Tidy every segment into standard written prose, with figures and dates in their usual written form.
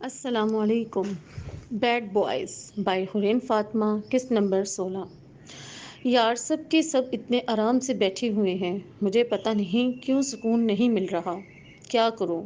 السلام علیکم۔ Bed boys by حرین Fatima, قسط نمبر 16۔ یار سب کے سب اتنے آرام سے بیٹھے ہوئے ہیں، مجھے پتہ نہیں کیوں سکون نہیں مل رہا۔ کیا کروں؟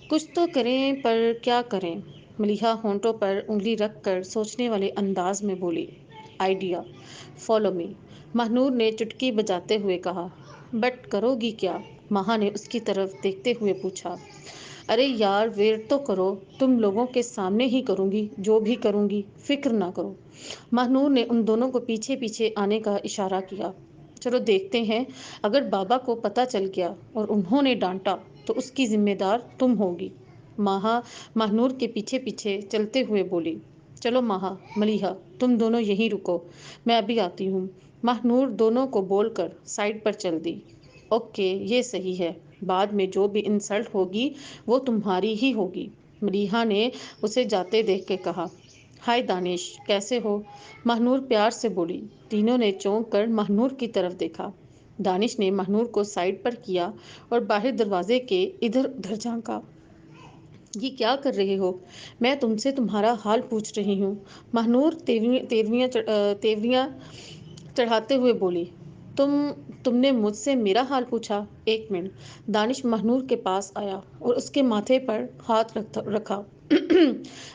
کچھ تو کریں پر کیا کریں؟ ملیحہ ہونٹوں پر انگلی رکھ کر سوچنے والے انداز میں بولی۔ آئیڈیا، فالو می، مہنور نے چٹکی بجاتے ہوئے کہا۔ بٹ کرو گی کیا؟ مہا نے اس کی طرف دیکھتے ہوئے پوچھا۔ ارے یار ویٹ تو کرو، تم لوگوں کے سامنے ہی کروں گی، جو بھی کروں گی فکر نہ کرو۔ مہنور نے ان دونوں کو پیچھے پیچھے آنے کا اشارہ کیا۔ چلو دیکھتے ہیں، اگر بابا کو پتہ چل گیا اور انہوں نے ڈانٹا تو اس کی ذمہ دار تم ہوگی۔ مہا مہنور کے پیچھے پیچھے چلتے ہوئے بولی۔ چلو مہا، ملیحہ تم دونوں یہیں رکو، میں ابھی آتی ہوں۔ مہنور دونوں کو بول کر سائڈ پر چل دی۔ اوکے یہ صحیح ہے، بعد میں جو بھی انسلٹ ہوگی وہ تمہاری ہی ہوگی، ملیحہ نے اسے جاتے دیکھ کے کہا۔ ہائے دانش، کیسے ہو؟ مہنور پیار سے بولی۔ تینوں نے چونک کر مہنور کی طرف دیکھا۔ دانش نے مہنور کو سائڈ پر کیا اور باہر دروازے کے ادھر ادھر جھانکا۔ یہ کیا کر رہے ہو؟ میں تم سے تمہارا حال پوچھ رہی ہوں، مہنور تیوریاں چڑھاتے ہوئے بولی۔ تم نے مجھ سے میرا حال پوچھا؟ ایک منٹ۔ دانش مہنور کے پاس آیا اور اس کے ماتھے پر ہاتھ رکھا۔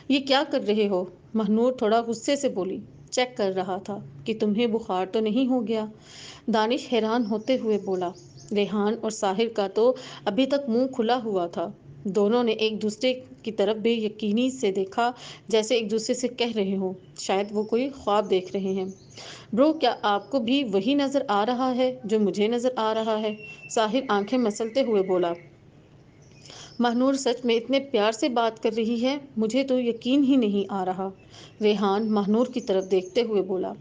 یہ کیا کر رہے ہو؟ مہنور تھوڑا غصے سے بولی۔ چیک کر رہا تھا کہ تمہیں بخار تو نہیں ہو گیا۔ دانش حیران ہوتے ہوئے بولا۔ ریحان اور ساحر کا تو ابھی تک منہ کھلا ہوا تھا۔ دونوں نے ایک دوسرے کی طرف بے یقینی سے دیکھا، جیسے ایک دوسرے سے کہہ رہے ہوں شاید وہ کوئی خواب دیکھ رہے ہیں۔ برو کیا آپ کو بھی وہی نظر آ رہا ہے جو مجھے نظر آ رہا ہے؟ ساحر آنکھیں مسلتے ہوئے بولا۔ مہنور سچ میں اتنے پیار سے بات کر رہی ہے، مجھے تو یقین ہی نہیں آ رہا۔ ریحان مہنور کی طرف دیکھتے ہوئے بولا۔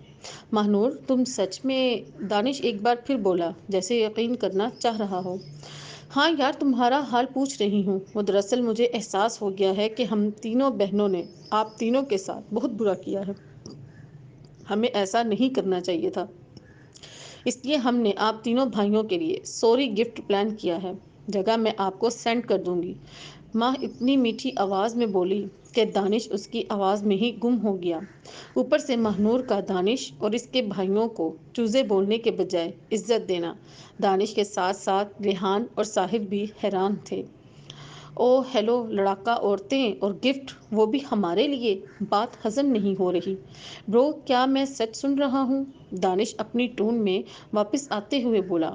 مہنور تم سچ میں؟ دانش ایک بار پھر بولا، جیسے یقین کرنا چاہ رہا ہو۔ ہاں یار تمہارا حال پوچھ رہی ہوں، وہ دراصل مجھے احساس ہو گیا ہے کہ ہم تینوں بہنوں نے آپ تینوں کے ساتھ بہت برا کیا ہے، ہمیں ایسا نہیں کرنا چاہیے تھا، اس لیے ہم نے آپ تینوں بھائیوں کے لیے سوری گفٹ پلان کیا ہے، جگہ میں آپ کو سینڈ کر دوں گی۔ ماں اتنی میٹھی آواز میں بولی کہ دانش اس کی آواز میں ہی گم ہو گیا۔ اوپر سے مہنور کا دانش اور اس کے بھائیوں کو چوزے بولنے کے بجائے عزت دینا۔ دانش کے ساتھ ساتھ ریحان اور ساحر بھی حیران تھے۔ او ہیلو لڑاکا عورتیں اور گفٹ، وہ بھی ہمارے لیے، بات ہضم نہیں ہو رہی۔ برو کیا میں سچ سن رہا ہوں؟ دانش اپنی ٹون میں واپس آتے ہوئے بولا۔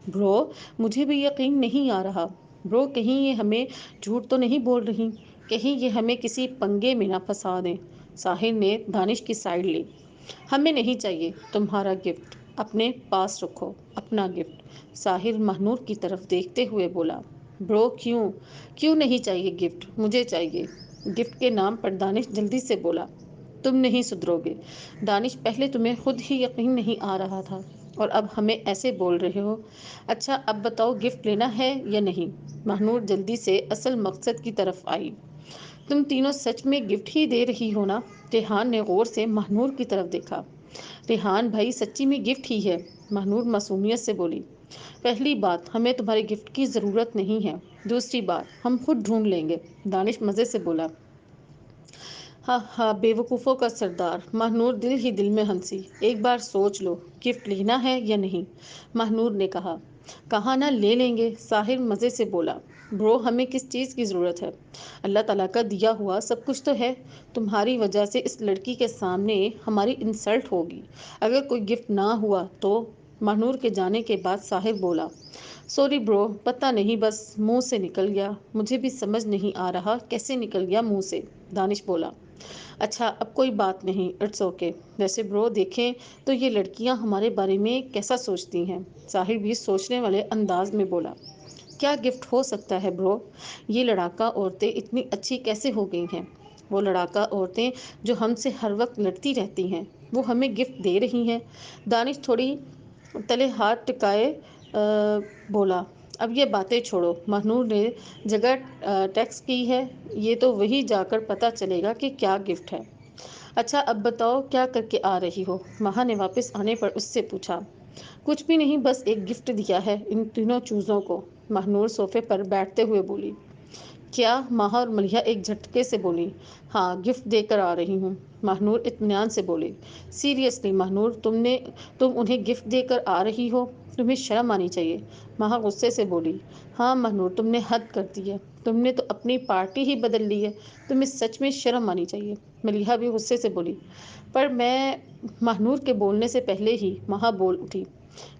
برو مجھے بھی یقین نہیں آ رہا۔ برو کہیں یہ ہمیں جھوٹ تو نہیں بول رہی، کہیں یہ ہمیں کسی پنگے میں نہ پھنسا دیں۔ ساحر نے دانش کی سائڈ لی۔ ہمیں نہیں چاہیے تمہارا گفٹ، اپنے پاس رکھو اپنا گفٹ۔ ساحر مہنور کی طرف دیکھتے ہوئے بولا۔ برو کیوں نہیں چاہیے گفٹ؟ مجھے چاہیے گفٹ کے نام پر۔ دانش جلدی سے بولا۔ تم نہیں سدھرو گے دانش، پہلے تمہیں خود ہی یقین نہیں آ رہا تھا اور اب ہمیں ایسے بول رہے ہو۔ اچھا اب بتاؤ گفٹ لینا ہے یا نہیں؟ مہنور جلدی سے اصل مقصد کی طرف آئی۔ تم تینوں سچ میں گفٹ ہی دے رہی ہو نا؟ ریحان نے غور سے مہنور کی طرف دیکھا۔ ریحان بھائی سچی میں گفٹ ہی ہے، مہنور معصومیت سے بولی۔ پہلی بات ہمیں تمہارے گفٹ کی ضرورت نہیں ہے، دوسری بات ہم خود ڈھونڈ لیں گے، دانش مزے سے بولا۔ ہاں ہاں بے وقوفوں کا سردار، مہنور دل ہی دل میں ہنسی۔ ایک بار سوچ لو گفٹ لینا ہے یا نہیں، مہنور نے کہا۔ کہا نا لے لیں گے، ساحر مزے سے بولا۔ برو ہمیں کس چیز کی ضرورت ہے؟ اللہ تعالیٰ کا دیا ہوا سب کچھ تو ہے، تمہاری وجہ سے اس لڑکی کے سامنے ہماری انسلٹ ہوگی، اگر کوئی گفٹ نہ ہوا تو؟ مہنور کے جانے کے بعد ساحر بولا۔ سوری برو، پتہ نہیں بس منہ سے نکل گیا، مجھے بھی سمجھ نہیں آ رہا کیسے نکل گیا منہ سے، دانش بولا۔ اچھا اب کوئی بات نہیں، اٹس اوکے۔ ویسے برو دیکھیں تو یہ لڑکیاں ہمارے بارے میں کیسا سوچتی ہیں؟ ساحر بھی سوچنے والے انداز میں بولا۔ کیا گفٹ ہو سکتا ہے برو؟ یہ لڑاکا عورتیں اتنی اچھی کیسے ہو گئی ہیں؟ وہ لڑاکا عورتیں جو ہم سے ہر وقت لڑتی رہتی ہیں، وہ ہمیں گفٹ دے رہی ہیں؟ دانش تھوڑی تلے ہاتھ ٹکائے بولا۔ اب یہ باتیں چھوڑو، مہنور نے جگہ ٹیکس کی ہے، یہ تو وہی جا کر پتہ چلے گا کہ کیا گفٹ ہے۔ اچھا اب بتاؤ کیا کر کے آ رہی ہو؟ مہا نے واپس آنے پر اس سے پوچھا۔ کچھ بھی نہیں، بس ایک گفٹ دیا ہے ان تینوں چوزوں کو، مہنور صوفے پر بیٹھتے ہوئے بولی۔ کیا؟ ماہا اور ملیحہ ایک جھٹکے سے بولی۔ ہاں، گفٹ دے کر آ رہی ہوں، ماہنور اطمینان سے بولے۔ سیریسلی ماہنور، تم انہیں گفٹ دے کر آ رہی ہو؟ تمہیں شرم آنی چاہیے، ماہا غصے سے بولی۔ ہاں ماہنور، تم نے حد کر دی ہے، تم نے تو اپنی پارٹی ہی بدل لی ہے، تمہیں سچ میں شرم آنی چاہیے، ملیحہ بھی غصے سے بولی۔ پر میں ماہنور کے بولنے سے پہلے ہی ماہا بول اٹھی۔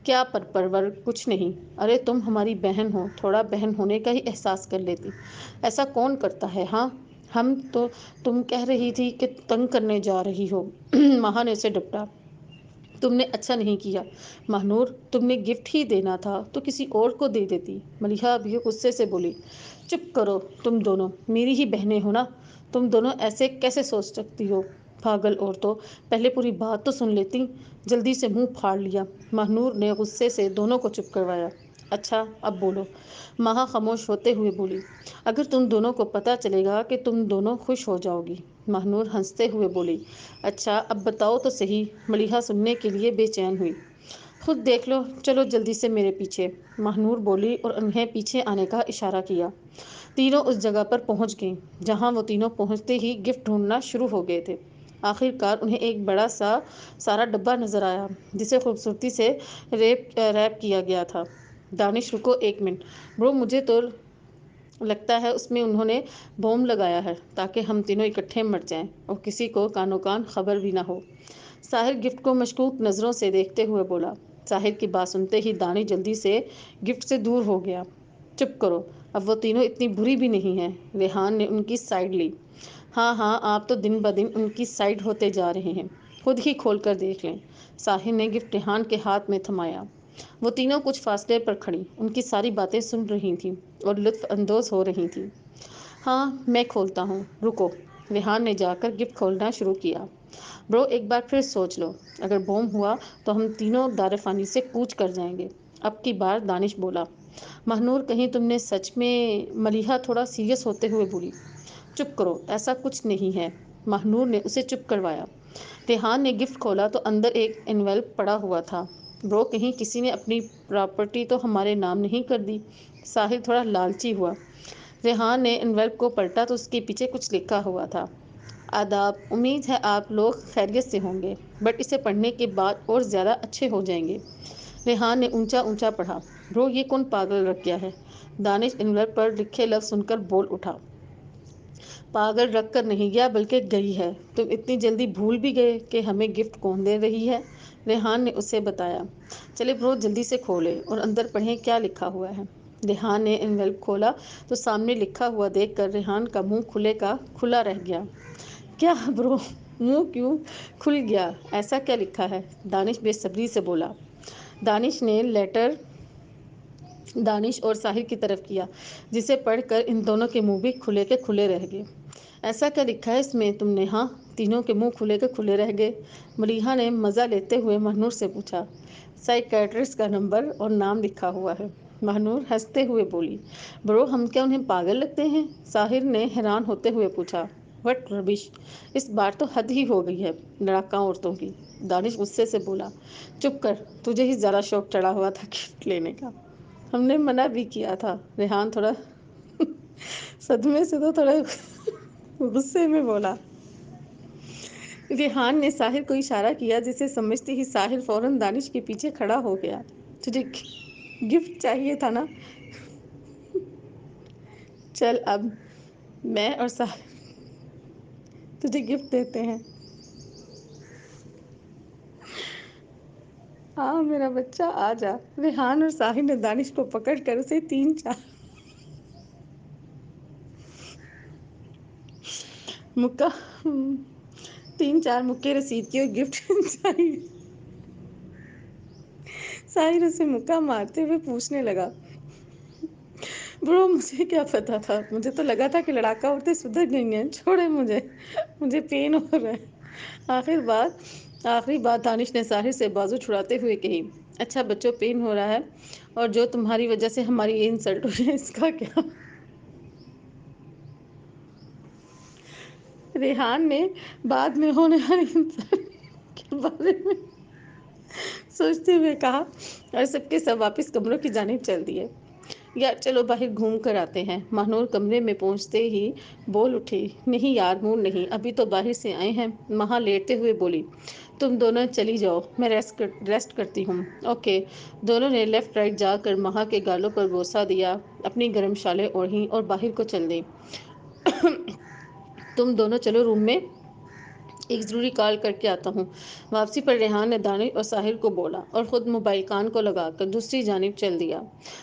کیا پرور، کچھ نہیں، ارے تم ہماری بہن ہو، تھوڑا بہن ہونے کا ہی احساس کر لیتی، ایسا کون کرتا ہے؟ ہاں ہم تو، تم کہہ رہی تھی کہ تنگ کرنے جا رہی ہو۔ ماہا نے اسے ڈپٹا۔ تم نے اچھا نہیں کیا ماہنور، تم نے گفٹ ہی دینا تھا تو کسی اور کو دے دیتی، ملیحہ بھی غصے سے بولی۔ چپ کرو تم دونوں، میری ہی بہنیں ہو نا، تم دونوں ایسے کیسے سوچ سکتی ہو؟ پاگل عورتوں، پہلے پوری بات تو سن لیتی، جلدی سے منہ پھاڑ لیا۔ ماہنور نے غصے سے دونوں کو چپ کروایا۔ اچھا اب بولو، ماہا خاموش ہوتے ہوئے بولی۔ اگر تم دونوں کو پتہ چلے گا کہ تم دونوں خوش ہو جاؤ گی، ماہنور ہنستے ہوئے بولی۔ اچھا اب بتاؤ تو صحیح، ملیحہ سننے کے لیے بے چین ہوئی۔ خود دیکھ لو، چلو جلدی سے میرے پیچھے، ماہنور بولی اور انہیں پیچھے آنے کا اشارہ کیا۔ تینوں اس جگہ پر پہنچ گئیں جہاں وہ تینوں پہنچتے ہی گفٹ ڈھونڈنا شروع ہو گئے تھے۔ آخر کار انہیں ایک بڑا سارا ڈبہ نظر آیا جسے خوبصورتی سے ریپ کیا گیا تھا۔ دانش رکو ایک منٹ، برو مجھے تو لگتا ہے اس میں انہوں نے بوم لگایا ہے تاکہ ہم تینوں اکٹھے مر جائیں اور کسی کو کانوں کان خبر بھی نہ ہو۔ ساحر گفٹ کو مشکوک نظروں سے دیکھتے ہوئے بولا۔ ساحر کی بات سنتے ہی دانش جلدی سے گفٹ سے دور ہو گیا۔ چپ کرو، اب وہ تینوں اتنی بری بھی نہیں ہیں، ریحان نے ان کی سائیڈ لی۔ ہاں ہاں، آپ تو دن بدن ان کی سائیڈ ہوتے جا رہے ہیں، خود ہی کھول کر دیکھ لیں۔ ساحر نے گفٹ ریحان کے ہاتھ میں تھمایا۔ وہ تینوں کچھ فاصلے پر کھڑی ان کی ساری باتیں سن رہی تھیں اور لطف اندوز ہو رہی تھیں۔ ہاں میں کھولتا ہوں، رکو، ریحان نے جا کر گفٹ کھولنا شروع کیا۔ برو ایک بار پھر سوچ لو، اگر بوم ہوا تو ہم تینوں دار فانی سے کوچ کر جائیں گے۔ اب کی بار دانش بولا۔ ماہنور کہیں تم نے سچ میں؟ ملیحہ تھوڑا سیریس ہوتے ہوئے بولی۔ چپ کرو، ایسا کچھ نہیں ہے، ماہنور نے اسے چپ کروایا۔ ریحان نے گفٹ کھولا تو اندر ایک انویلپ پڑا ہوا تھا۔ برو کہیں کسی نے اپنی پراپرٹی تو ہمارے نام نہیں کر دی؟ ساحر تھوڑا لالچی ہوا۔ ریحان نے انویلپ کو پلٹا تو اس کے پیچھے کچھ لکھا ہوا تھا۔ آداب، امید ہے آپ لوگ خیریت سے ہوں گے، بٹ اسے پڑھنے کے بعد اور زیادہ اچھے ہو جائیں گے۔ ریحان نے اونچا اونچا پڑھا۔ برو یہ کون پاگل رکھ گیا ہے؟ دانش انویلپ پر لکھے لفظ سن کر بول اٹھا۔ پاگل رکھ کر نہیں گیا بلکہ گئی ہے، تم اتنی جلدی بھول بھی گئے کہ ہمیں گفٹ کون دے رہی ہے؟ ریحان نے اسے بتایا۔ چلے برو جلدی سے کھولے اور اندر پڑھیں کیا لکھا ہوا ہے۔ ریحان نے انویلپ کھولا تو سامنے لکھا ہوا دیکھ کر ریحان کا منہ کھلے کا کھلا رہ گیا۔ کیا برو، منہ کیوں کھل گیا؟ ایسا کیا لکھا ہے؟ دانش بے صبری سے بولا۔ دانش نے لیٹر دانش اور ساحر کی طرف کیا، جسے پڑھ کر ان دونوں کے منہ بھی کھلے کے کھلے رہ گئے۔ ایسا کیا لکھا ہے اس میں تم نے؟ ہاں، تینوں کے منہ کھلے کے کھلے رہ گئے۔ ملیحہ نے مزہ لیتے ہوئے ماہنور سے پوچھا۔ سائیکیٹرسٹ کا نمبر اور نام لکھا ہوا ہے، ماہنور ہنستے ہوئے بولی۔ برو ہم کیا انہیں پاگل لگتے ہیں؟ ساحر نے حیران ہوتے ہوئے پوچھا۔ وٹ ربش، اس بار تو حد ہی ہو گئی ہے لڑاکاں عورتوں کی، دانش غصے سے بولا۔ چپ کر، تجھے ہی زیادہ شوق چڑھا ہوا تھا گفٹ لینے کا، ہم نے منع بھی کیا تھا۔ ریحان تھوڑا صدمے سے تو تھوڑا غصے میں بولا۔ ریحان نے ساحر کو اشارہ کیا جسے سمجھتے ہی ساحر فوراً دانش کے پیچھے کھڑا ہو گیا۔ تجھے گفٹ چاہیے تھا نا؟ چل اب میں اور ساحر تجھے گفٹ دیتے ہیں۔ ہاں میرا بچہ آ جا۔ ریحان اور ساحر نے دانش کو پکڑ کر اسے مکہ تین چار مکے رسید کی اور گفٹ چاہیے۔ ساحر اسے مکہ مارتے ہوئے پوچھنے لگا۔ برو مجھے کیا پتا تھا، مجھے تو لگا تھا کہ لڑاکا عورتیں سدھر گئی ہیں، چھوڑے مجھے پین ہو رہا ہے۔ آخری بات دانش نے ساحر سے بازو چھڑاتے ہوئے کہی۔ اچھا بچوں، پین ہو رہا ہے اور جو تمہاری وجہ سے ہماری یہ انسلٹ ہوئی ہے اس کا کیا؟ ریحان نے بعد میں ہونے والی انسلٹ کے بارے میں سوچتے ہوئے کہا اور سب کے سب واپس کمروں کی جانب چل دیے۔ یار چلو باہر گھوم کر آتے ہیں۔ مہنور کمرے میں پہنچتے ہی بول اٹھی، نہیں یار موڈ نہیں، ابھی تو باہر سے آئے ہیں۔ مہا لیٹتے ہوئے بولی، تم دونوں چلی جاؤ، میں ریسٹ کرتی ہوں۔ اوکے۔ دونوں نے لیفٹ رائٹ جا کر مہا کے گالوں پر بوسہ دیا، اپنی گرم شالیں اوڑھیں اور باہر کو چل دیں۔ تم دونوں چلو روم میں، ایک ضروری کال کر کے آتا ہوں۔ واپسی پر ریحان نے دانش اور ساحر کو بولا اور خود موبائل کان کو لگا کر دوسری جانب چل دیا۔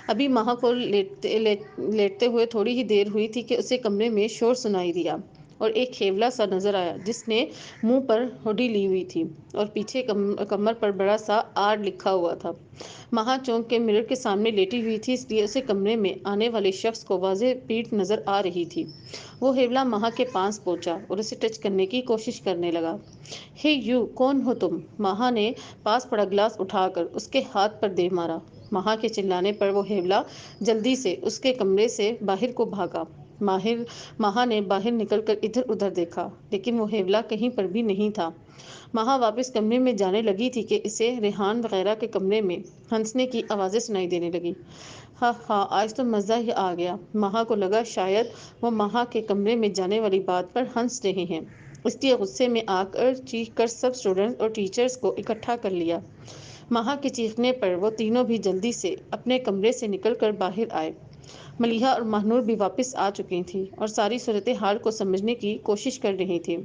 ابھی مہا کو لیٹتے ہوئے تھوڑی ہی دیر ہوئی تھی کہ اسے کمرے میں شور سنائی دیا اور ایک کھیولا سا نظر آیا جس نے منہ پر ہوڈی لی ہوئی تھی اور پیچھے کمر پر بڑا سا آر لکھا ہوا تھا۔ مہا چونک کے مرر کے سامنے لیٹی ہوئی تھی، اس لیے اسے کمرے میں آنے والے شخص کو واضح پیٹھ نظر آ رہی تھی۔ وہ ہیولا مہا کے پاس پہنچا اور اسے ٹچ کرنے کی کوشش کرنے لگا۔ ہے یو، کون ہو تم؟ مہا نے پاس پڑا گلاس اٹھا کر اس کے ہاتھ پر دے مارا۔ مہا کے چلانے پر وہ ہیولا جلدی سے اس کے کمرے سے باہر کو بھاگا۔ مہا نے باہر نکل کر ادھر ادھر دیکھا لیکن وہ ہیولا کہیں پر بھی نہیں تھا۔ مہا واپس کمرے میں جانے لگی تھی کہ اسے ریحان وغیرہ کے کمرے میں ہنسنے کی آوازیں سنائی دینے لگی۔ ہاں ہاں، آج تو مزہ ہی آ گیا۔ مہا کو لگا شاید وہ مہا کے کمرے میں جانے والی بات پر ہنس رہے ہیں، اس لیے غصے میں آ کر چیخ کر سب اسٹوڈنٹس اور ٹیچرز کو اکٹھا کر لیا۔ مہا کے چیخنے پر وہ تینوں بھی جلدی سے اپنے کمرے سے نکل کر باہر آئے۔ ملیحہ اور مہنور بھی واپس آ چکی تھیں اور ساری صورتحال کو سمجھنے کی کوشش کر رہی تھیں۔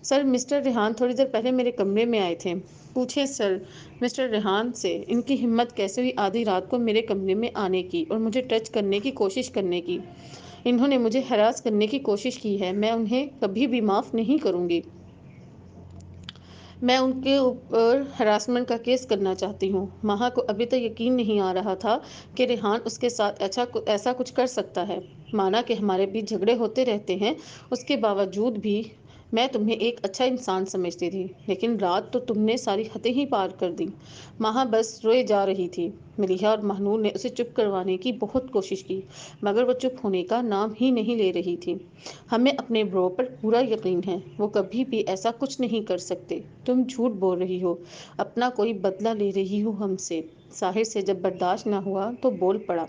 سر، مسٹر ریحان تھوڑی دیر پہلے میرے کمرے میں آئے تھے۔ پوچھیں سر مسٹر ریحان سے ان کی ہمت کیسے ہوئی آدھی رات کو میرے کمرے میں آنے کی اور مجھے ٹچ کرنے کی کوشش کرنے کی؟ انہوں نے مجھے ہراس کرنے کی کوشش کی ہے، میں انہیں کبھی بھی معاف نہیں کروں گی۔ میں ان کے اوپر ہراسمنٹ کا کیس کرنا چاہتی ہوں۔ مہا کو ابھی تک یقین نہیں آ رہا تھا کہ ریحان اس کے ساتھ ایسا کچھ کر سکتا ہے۔ مانا کہ ہمارے بیچ جھگڑے ہوتے رہتے ہیں، اس کے باوجود بھی میں تمہیں ایک اچھا انسان سمجھتی تھی، لیکن رات تو تم نے ساری حدیں ہی پار کر دیں۔ مہا بس روئے جا رہی تھی۔ ملیحہ اور مہنور نے اسے چپ کروانے کی بہت کوشش کی مگر وہ چپ ہونے کا نام ہی نہیں لے رہی تھی۔ ہمیں اپنے برو پر پورا یقین ہے، وہ کبھی بھی ایسا کچھ نہیں کر سکتے۔ تم جھوٹ بول رہی ہو، اپنا کوئی بدلہ لے رہی ہو ہم سے۔ ساحر سے جب برداشت نہ ہوا تو بول پڑا،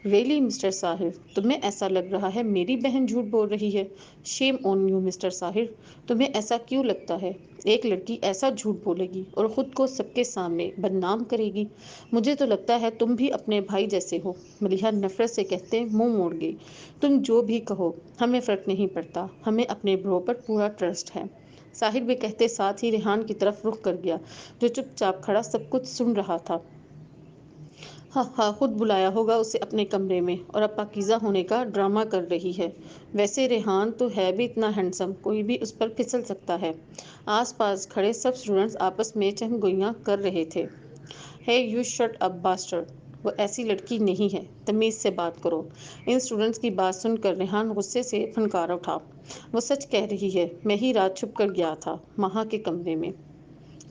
ریئلی مسٹر ساحر، تمہیں ایسا لگ رہا ہے میری بہن جھوٹ بول رہی ہے؟ شیم آن یو مسٹر ساحر، تمہیں ایسا کیوں لگتا ہے ایک لڑکی ایسا جھوٹ بولے گی اور خود کو سب کے سامنے بدنام کرے گی؟ مجھے تو لگتا ہے تم بھی اپنے بھائی جیسے ہو۔ ملیحہ نفرت سے کہتے منہ موڑ گئی، تم جو بھی کہو ہمیں فرق نہیں پڑتا، ہمیں اپنے برو پر پورا ٹرسٹ ہے۔ ساحر بھی کہتے ساتھ ہی ریحان کی طرف رخ کر گیا جو چپ چاپ کھڑا سب کچھ سن رہا تھا۔ ہاں ہاں، خود بلایا ہوگا اسے اپنے کمرے میں اور اب پاکیزہ ہونے کا ڈرامہ کر رہی ہے۔ ویسے ریحان تو ہے بھی اتنا ہینڈسم، کوئی بھی اس پر پھسل سکتا ہے۔ آس پاس کھڑے سب اسٹوڈنٹس آپس میں چہمگوئیاں کر رہے تھے۔ ہے یو شٹ اپ باسٹرڈ، وہ ایسی لڑکی نہیں ہے، تمیز سے بات کرو۔ ان اسٹوڈنٹس کی بات سن کر ریحان غصے سے پھنکار اٹھا، وہ سچ کہہ رہی ہے، میں ہی رات چھپ کر گیا تھا مہا کے کمرے میں۔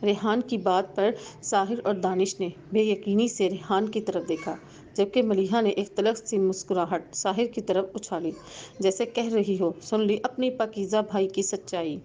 ریحان کی بات پر ساحر اور دانش نے بے یقینی سے ریحان کی طرف دیکھا، جبکہ ملیحہ نے ایک تلخ سی مسکراہٹ ساحر کی طرف اچھالی، جیسے کہہ رہی ہو، سن لی اپنی پاکیزہ بھائی کی سچائی۔